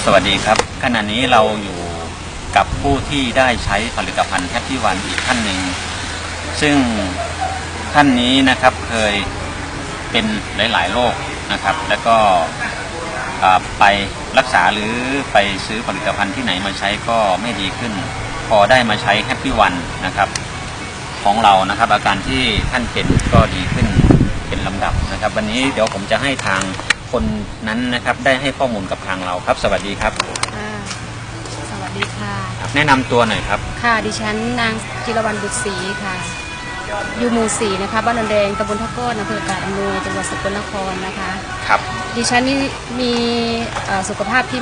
สวัสดีครับขณะนี้เราอยู่กับผู้ที่ได้ใช้ผลิตภัณฑ์แฮปปี้วันอีกท่านหนึ่งซึ่งท่านนี้นะครับเคยเป็นหลายๆโรคนะครับแล้วก็ไปรักษาหรือไปซื้อผลิตภัณฑ์ที่ไหนมาใช้ก็ไม่ดีขึ้นพอได้มาใช้แฮปปี้วันนะครับของเรานะครับอาการที่ท่านเป็นก็ดีขึ้นเป็นลำดับนะครับวันนี้เดี๋ยวผมจะให้ทางคนนั้นนะครับได้ให้ข้อมูลกับทางเราครับสวัสดีครับสวัสดีค่ะแนะนำตัวหน่อยครับค่ะดิฉันนางจิรวรรณบุตรศรีค่ะอยู่หมู่ 4นะคะบ้านนนแดงตำบลท่าก้อนอำเภอกาฬอำนวยจังหวัดสกลนครนะคะครับดิฉันนี่มีสุขภาพที่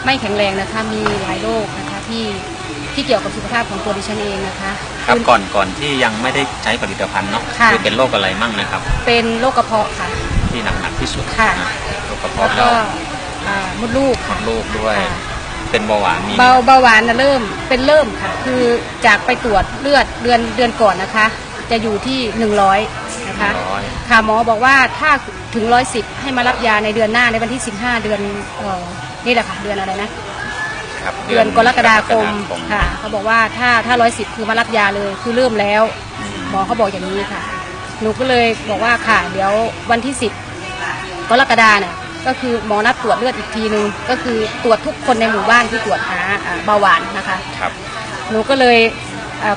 ไม่แข็งแรงนะคะมีหลายโรคนะคะที่เกี่ยวกับสุขภาพของตัวดิฉันเองนะคะครับก่อนที่ยังไม่ได้ใช้ผลิตภัณฑ์เนาะคือเป็นโรคอะไรมั่งนะครับเป็นโรคกระเพาะค่ะที่หนักที่สุดค่ะโรคกระเพาะแล้วมดลูกค่ะมดลูกด้วยเป็นเบาหวานมีเบาหวานนะเริ่มค่ะคือจากไปตรวจเลือดเดือนก่อนนะคะจะอยู่ที่100นะคะค่ะหมอบอกว่าถ้าถึง110ให้มารับยาในเดือนหน้าในวันที่15เดือนนี่แหละค่ะเดือนอะไรนะเดือนกรกฎาคมค่ะเขาบอกว่าถ้า110คือมารับยาเลยคือเริ่มแล้วหมอเขาบอกอย่างนี้ค่ะหนูก็เลยบอกว่าค่ะเดี๋ยววันที่10กรกฎาเนี่ยก็คือหมอนัดตรวจเลือดอีกทีนึงก็คือตรวจทุกคนในหมู่บ้านที่ตรวจหาเบาหวานนะคะหนูก็เลย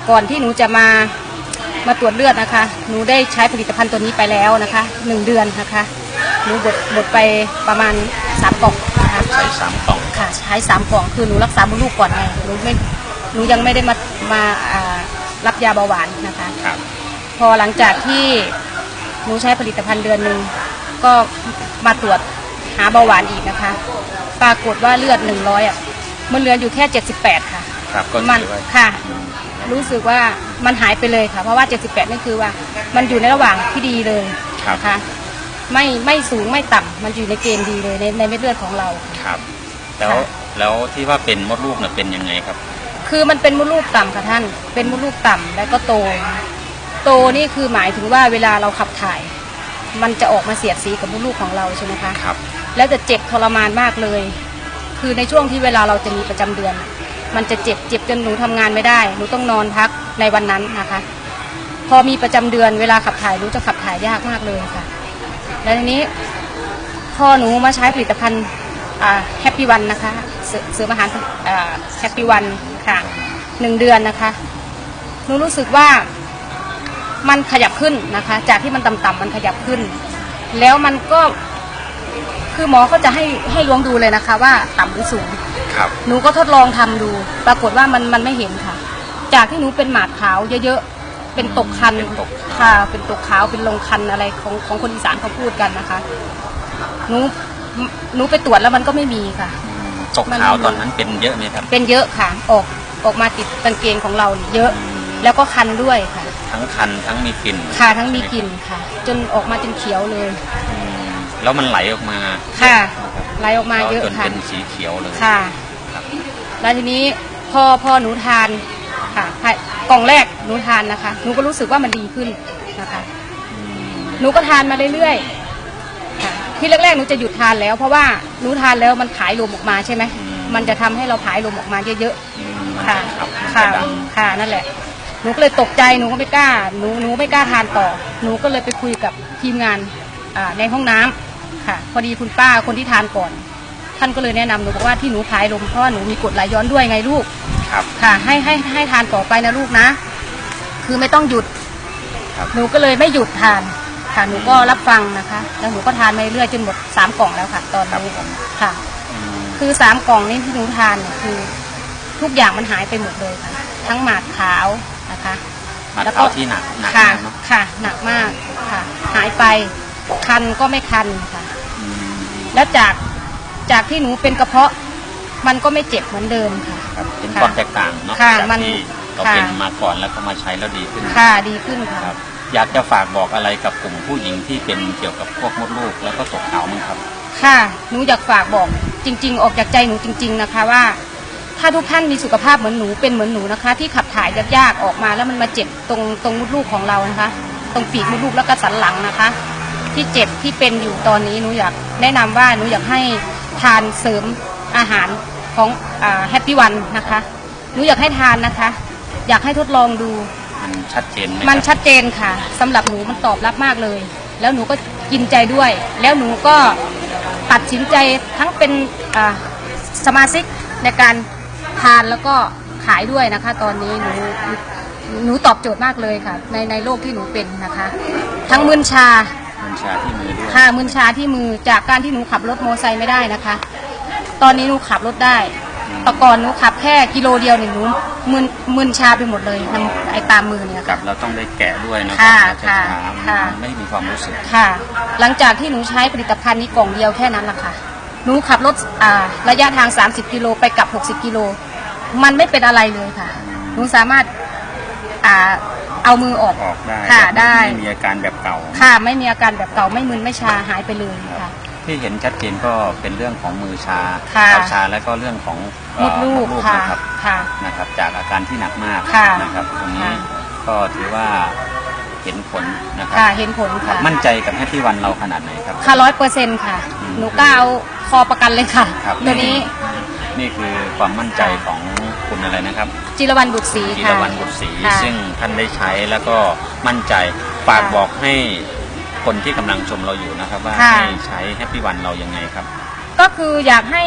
ก่อนที่หนูจะมาตรวจเลือดนะคะหนูได้ใช้ผลิตภัณฑ์ตัวนี้ไปแล้วนะคะ1เดือนนะคะหนูบดไปประมาณ3 กล่องนะคะใช้3 กล่องค่ะใช้3 กล่องคือหนูรักษามดลูกก่อนไงหนูยังไม่ได้มารับยาเบาหวานนะคะพอหลังจากที่หนูใช้ผลิตภัณฑ์เดือนนึงก็มาตรวจหาเบาหวานอีกนะคะปรากฏว่าเลือด100มันเหลืออยู่แค่78ค่ะครับก็มันค่ะรู้สึกว่ามันหายไปเลยค่ะเพราะว่า78นี่คือว่ามันอยู่ในระหว่างที่ดีเลยค่ะไม่สูงไม่ต่ำมันอยู่ในเกณฑ์ดีเลยในเม็ดเลือดของเราครับแล้วที่ว่าเป็นมดลูกเนี่ยเป็นยังไงครับคือมันเป็นมดลูกต่ำค่ะท่านเป็นมดลูกต่ำแล้วก็โตนี่คือหมายถึงว่าเวลาเราขับถ่ายมันจะออกมาเสียดสีกับมดลูกของเราใช่ไหมคะครับแล้วจะเจ็บทรมานมากเลยคือในช่วงที่เวลาเราจะมีประจำเดือนมันจะเจ็บจนหนูทำงานไม่ได้หนูต้องนอนพักในวันนั้นนะคะพอมีประจำเดือนเวลาขับถ่ายหนูจะขับถ่ายยากมากเลยค่ะแล้วทีนี้พอหนูมาใช้ผลิตภัณฑ์แฮปปี้วันนะคะเสริมอาหารแฮปปี้วันค่ะ1 เดือนนะคะหนูรู้สึกว่ามันขยับขึ้นนะคะจากที่มันต่ำๆมันขยับขึ้นแล้วมันก็คือหมอเขาจะให้ล้วงดูเลยนะคะว่าต่ำหรือสูงหนูก็ทดลองทำดูปรากฏว่ามันไม่เห็นค่ะจากที่หนูเป็นหมาดขาวเยอะๆเป็นตกคันค่ะเป็นตกขาวเป็นลงคันอะไรของคนอีสานเขาพูดกันนะคะหนูไปตรวจแล้วมันก็ไม่มีค่ะตกขาวตอนนั้นเป็นเยอะไหมครับเป็นเยอะค่ะออกมาติดกางเกงของเราเยอะแล้วก็คันด้วยค่ะทั้งคันทั้งมีกลิ่นค่ะทั้งมีกลิ่นค่ะจนออกมาจนเขียวเลยแล้วมันไหลออกมาค่ะไหลออกมาเยอะค่ะจนเป็นสีเขียวเลยค่ะแล้วทีนี้พอหนูทานค่ะกล่องแรกหนูทานนะคะหนูก็รู้สึกว่ามันดีขึ้นนะคะหนูก็ทานมาเรื่อยๆค่ะที่แรกๆหนูจะหยุดทานแล้วเพราะว่าหนูทานแล้วมันผายลมออกมาใช่ไหมมันจะทำให้เราผายลมออกมาเยอะๆค่ะค่ะนั่นแหละหนูก็เลยตกใจหนูก็ไม่กล้าหนูไม่กล้าทานต่อหนูก็เลยไปคุยกับทีมงานในห้องน้ำค่ะพอดีคุณป้าคนที่ทานก่อนท่านก็เลยแนะนำหนูบอกว่าที่หนูผายลมเพราะหนูมีกรดไหลย้อนด้วยไงลูกค่ะให้ทานต่อไปนะลูกนะคือไม่ต้องหยุดหนูก็เลยไม่หยุดทานค่ะหนูก็รับฟังนะคะแล้วหนูก็ทานมาเรื่อยจนหมด3 กล่องแล้วค่ะตอนนี้ค่ะคือ3 กล่องนี้ที่หนูทานเนี่ยคือทุกอย่างมันหายไปหมดเลยค่ะทั้งหมาดขาวนะคะแล้วก็ที่หนักค่ะหนักมากค่ะหายไปคันก็ไม่คันค่ะแล้วจากที่หนูเป็นกระเพาะมันก็ไม่เจ็บเหมือนเดิมค่ะเป็นความแตกต่างเนาะจากที่เราเป็นมาก่อนแล้วก็มาใช้แล้วดีขึ้นค่ะดีขึ้นค่ะอยากจะฝากบอกอะไรกับกลุ่มผู้หญิงที่เป็นเกี่ยวกับพวกมดลูกแล้วก็ตกขาวมั้งครับค่ะหนูอยากฝากบอกจริงๆออกจากใจหนูจริงๆนะคะว่าถ้าทุกท่านมีสุขภาพเหมือนหนูเป็นเหมือนหนูนะคะที่ขับถ่ายยากๆออกมาแล้วมันมาเจ็บตรงมดลูกของเรานะคะตรงปีกมดลูกแล้วก็สันหลังนะคะที่เจ็บที่เป็นอยู่ตอนนี้หนูอยากแนะนำว่าหนูอยากให้ทานเสริม อาหารของแฮปปี้วันนะคะหนูอยากให้ทานนะคะ อยากให้ทดลองดู มันชัดเจนไหม มัน ครับ ชัดเจนค่ะสำหรับหนูมันตอบรับมากเลย แล้วหนูก็กินใจด้วย แล้วหนูก็ตัดสินใจทั้งเป็นสมาชิกในการทานแล้วก็ขายด้วยนะคะ ตอนนี้หนูตอบโจทย์มากเลยค่ะในโรคที่หนูเป็นนะคะ ทั้งมึนชา มันชาที่มือด้วย ค่ะมึนชาที่มือจากการที่หนูขับรถมอเตอร์ไซค์ไม่ได้นะคะ ตอนนี้หนูขับรถได้แต่ก่อนหนูขับแค่กิโลเดียวเนี่ยหนูมึนชาไปหมดเลยไอ้ตามมือเนี่ย ครั ค่ะ บเราต้องได้แกะด้วยนะ ค่ะ ช้า ค่ะ ๆมันไม่มีความรู้สึก ค่ะ หลังจากที่หนูใช้ผลิตภัณฑ์นี้กล่องเดียวแค่นั้นแหละค่ะหนูขับรถระยะทาง30กิโลไปกลับ60กิโลมันไม่เป็นอะไรเลยค่ะหนูสามารถเอามือออก ออกได้ ค่ะได้ ไม่มีอาการแบบเก่า ค่ะไม่มีอาการแบบเก่าไม่มึนไม่ชาหายไปเลยค่ะ ที่เห็นชัดเจนก็เป็นเรื่องของมือชา ค่ะ เท้าชาแล้วก็เรื่องของ มดลูก มด ค่ะ นะครับ ค่ะ นะครับ จากอาการที่หนักมาก ค่ะ นะครับตรงนี้ ค่ะ ก็ถือว่าเห็นผลนะครั ค่ะเห็นผลค่ะ มั่นใจกับแฮปปี้วันเราขนาดไหนครับ ค่ะ100%ค่ะ อืม หนูกล้าเอาคอประกันเลยค่ะ ครับ ตัวนี้ นี่คือความมั่นใจของคุณอะไรนะครับ จิรวรรณบุตรศรี จีร ค่ะ วรรณบุตรศรี ค่ะ ซึ่งท่านได้ใช้แล้วก็มั่นใจฝาก ค่ะ บอกให้คนที่กำลังชมเราอยู่นะครับ ว่า ค่ะ ให้ใช้แฮปปี้วันเรายังไงครับ ก็คืออยากให้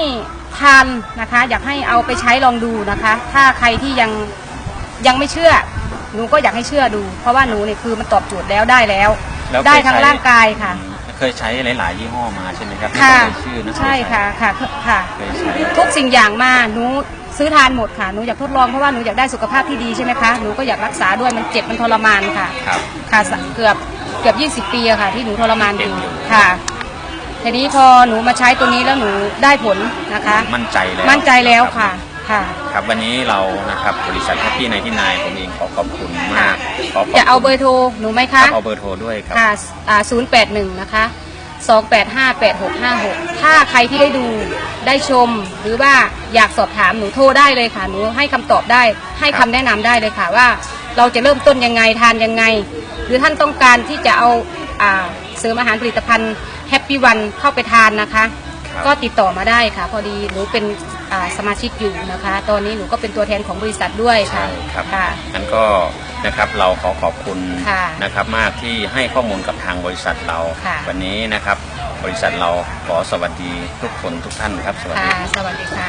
ทานนะคะ อยากให้เอาไปใช้ลองดูนะคะ ถ้าใครที่ยังไม่เชื่อ หนูก็อยากให้เชื่อดู เพราะว่าหนูเนี่ยคือมันตอบโจทย์แล้วได้แล้ว แล้วเคย ได้ทั้ง ใช้ ร่างกายค่ะ เคยใช้หลายๆยี่ห้อมาใช่ไหมครับ ค่ะ ไม่ต้องเอ่ยชื่อนะ ใช่ค่ะค่ะ เคยใช้ ทุกสิ่งอย่างมาหนูซื้อทานหมดค่ะหนูอยากทดลองเพราะว่าหนูอยากได้สุขภาพที่ดีใช่ไหมคะหนูก็อยากรักษาด้วยมันเจ็บมันทรมานค่ะ ครับ ค่ะเกือบ20 ปีอะค่ะ ที่หนูทรมานอยู่ เจ็บอยู่ ค่ะทีนี้พอหนูมาใช้ตัวนี้แล้วหนูได้ผลนะคะ มั่นใจแล้ว มั่นใจแล้วค่ะค่ะ ครับวันนี้เรานะครับบริษัทแฮปปี้99ผมเองขอขอบคุณมากขอขอบคุณ จะเอาเบอร์โทรหนูไหม ครั คะ บเอาเบอร์โทรด้วยครับ ค่ะ081นะคะ2858656ถ้าใครที่ได้ดูได้ชม หรือว่าอยากสอบถามหนูโทรได้เลยค่ะหนูให้คำตอบได้ให้คำแนะนำได้เลยค่ะว่าเราจะเริ่มต้นยังไงทานยังไง หรือท่านต้องการที่จะเอาเสริมอาหารผลิตภัณฑ์แฮปปี้วันเข้าไปทานนะคะ ครับ ก็ติดต่อมาได้ค่ะ พอดีหนูเป็นสมาชิกอยู่นะคะ ตอนนี้หนูก็เป็นตัวแทนของบริษัทด้วยค่ะ ใช่ครับ ค่ะ งั้นก็นะครับเราขอขอบคุณ ค่ะ นะครับมากที่ให้ข้อมูลกับทางบริษัทเรา ค่ะ วันนี้นะครับบริษัทเราขอสวัสดีทุกคนทุกท่านครับสวัสดี ค่ะ สวัสดีค่ะ